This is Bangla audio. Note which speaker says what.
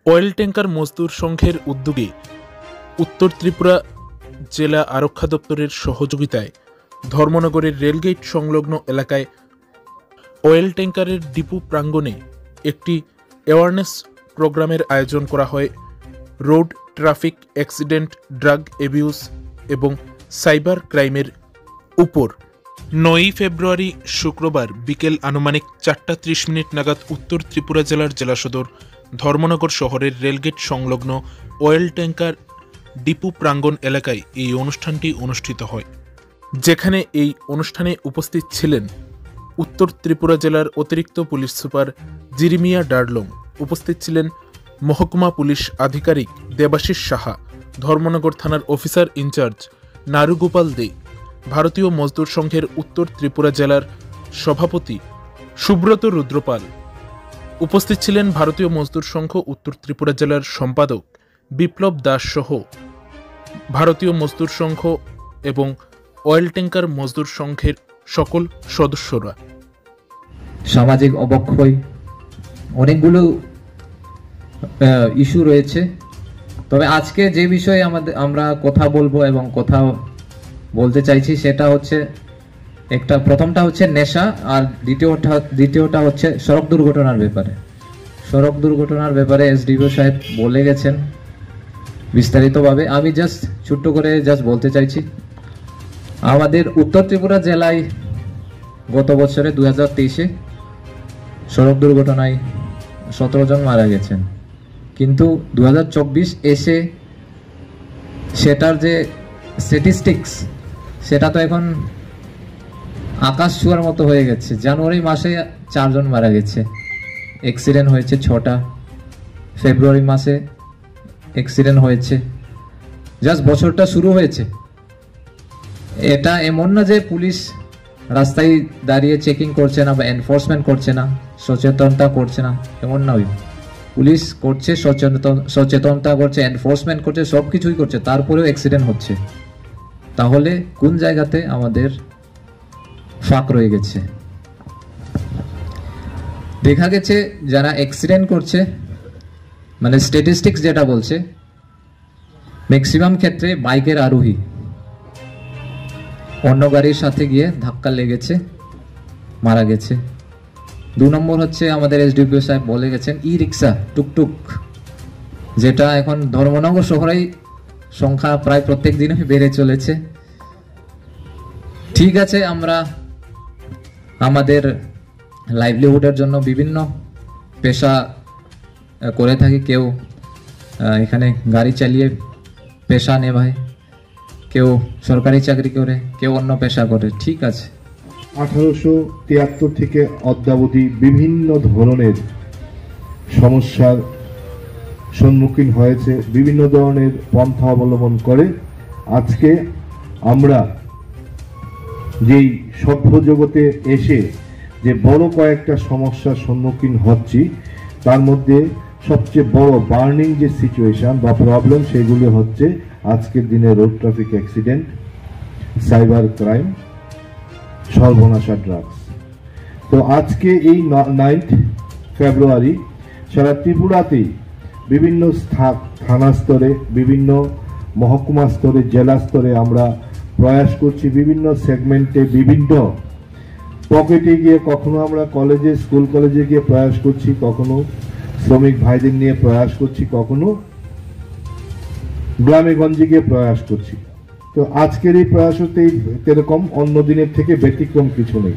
Speaker 1: অয়েল ট্যাঙ্কার মজদুর সংঘের উদ্যোগে উত্তর ত্রিপুরা জেলা আরক্ষা দপ্তরের সহযোগিতায় ধর্মনগরের রেলগেট সংলগ্ন এলাকায় অয়েল ট্যাঙ্কারের ডিপো প্রাঙ্গণে একটি অ্যাওয়ারনেস প্রোগ্রামের আয়োজন করা হয় road traffic accident, drug abuse এবং সাইবার ক্রাইমের উপর। 9 ফেব্রুয়ারি শুক্রবার বিকেল আনুমানিক 4:30 নাগাদ উত্তর ত্রিপুরা জেলার জেলা সদর ধর্মনগর শহরের রেলগেট সংলগ্ন অয়েল ট্যাঙ্কার ডিপো প্রাঙ্গণ এলাকায় এই অনুষ্ঠানটি অনুষ্ঠিত হয়, যেখানে এই অনুষ্ঠানে উপস্থিত ছিলেন উত্তর ত্রিপুরা জেলার অতিরিক্ত পুলিশ সুপার জিরিমিয়া ডার্লং, উপস্থিত ছিলেন মহকুমা পুলিশ আধিকারিক দেবাশিস সাহা, ধর্মনগর থানার অফিসার ইনচার্জ নারুগোপাল দে, ভারতীয় মজদুর সংঘের উত্তর ত্রিপুরা জেলার সভাপতি সুব্রত রুদ্রপাল, উপস্থিত ছিলেন ভারতীয় মজদুর সংঘ উত্তর ত্রিপুরা জেলার সম্পাদক বিপ্লব দাস সহ ভারতীয় মজদুর সংঘ এবং অয়েল ট্যাঙ্কার মজদুর সংঘের সকল সদস্যরা।
Speaker 2: সামাজিক অবক্ষয় অনেকগুলো ইস্যু রয়েছে, তবে আজকে যে বিষয়ে আমরা কথা বলবো এবং কথা বলতে চাইছি সেটা হচ্ছে প্রথমটা হচ্ছে নেশা, আর দ্বিতীয়টা হচ্ছে সড়ক দুর্ঘটনার ব্যাপারে। সড়ক দুর্ঘটনার ব্যাপারে এসডিও সাহেব বলে গেছেন বিস্তারিতভাবে। আমি ছোট্ট করে বলতে চাইছি, আমাদের উত্তর ত্রিপুরা জেলায় গত বছরে 2023-এ সড়ক দুর্ঘটনায় 17 জন মারা গেছেন, কিন্তু 2024 এসে সেটার যে স্ট্যাটিস্টিক্স সেটা তো এখন আকাশ ছোঁয়ার মতো হয়ে গেছে। জানুয়ারি মাসে 4 জন মারা গেছে, অ্যাক্সিডেন্ট হয়েছে 6টা, ফেব্রুয়ারি মাসে অ্যাক্সিডেন্ট হয়েছে, বছরটা শুরু হয়েছে। এটা এমন না যে পুলিশ রাস্তায় দাঁড়িয়ে চেকিং করছে না বা এনফোর্সমেন্ট করছে না, সচেতনতা করছে না, এমন নয়। পুলিশ করছে, সচেতনতা করছে, এনফোর্সমেন্ট করছে, সব কিছুই করছে, তারপরেও অ্যাক্সিডেন্ট হচ্ছে। তাহলে কোন জায়গাতে আমাদের ফাঁক রয়ে গেছে? দেখা গেছে যারা অ্যাক্সিডেন্ট করছে, মানে স্ট্যাটিস্টিক্স যেটা বলছে, ম্যাক্সিমাম ক্ষেত্রে বাইকের আরোহী অন্য গাড়ির সাথে গিয়ে ধাক্কা লেগেছে, মারা গেছে। 2 নম্বর হচ্ছে আমাদের এসডিপিও সাহেব বলে গেছেন ই রিক্সা, টুকটুক, যেটা এখন ধর্মনগর শহরেই সংখ্যা প্রায় প্রত্যেক দিনই বেড়ে চলেছে। ঠিক আছে, আমরা আমাদের লাইভলিহুডের জন্য বিভিন্ন পেশা করে থাকি। কেউ এখানে গাড়ি চালিয়ে পেশা নেভায়, কেউ সরকারি চাকরি করে, কেউ অন্য পেশা করে, ঠিক আছে।
Speaker 3: 1873 থেকে অদ্যাবধি বিভিন্ন ধরনের সমস্যার সম্মুখীন হয়েছে, বিভিন্ন ধরনের পন্থা অবলম্বন করে আজকে আমরা যেই সভ্য জগতে এসে যে বড় কয়েকটা সমস্যার সম্মুখীন হচ্ছি, তার মধ্যে সবচেয়ে বড় বার্নিং যে সিচুয়েশন বা প্রবলেম, সেগুলি হচ্ছে আজকের দিনে road traffic accident, cyber crime, সর্বনাশা ড্রাগস। তো আজকে এই 9 ফেব্রুয়ারি সারা ত্রিপুরাতেই বিভিন্ন থানা স্তরে, বিভিন্ন মহকুমা স্তরে, জেলা স্তরে আমরা প্রয়াস করছি, বিভিন্ন সেগমেন্টে, বিভিন্ন পকেটে গিয়ে, কখনো আমরা কলেজে, স্কুল কলেজে গিয়ে প্রয়াস করছি, কখনো শ্রমিক ভাইদের নিয়ে প্রয়াস করছি, কখনো গ্রামে গঞ্জে গিয়ে প্রয়াস করছি। তো আজকের এই প্রয়াসতেই এরকম অন্য দিনের থেকে ব্যতিক্রম কিছু নেই।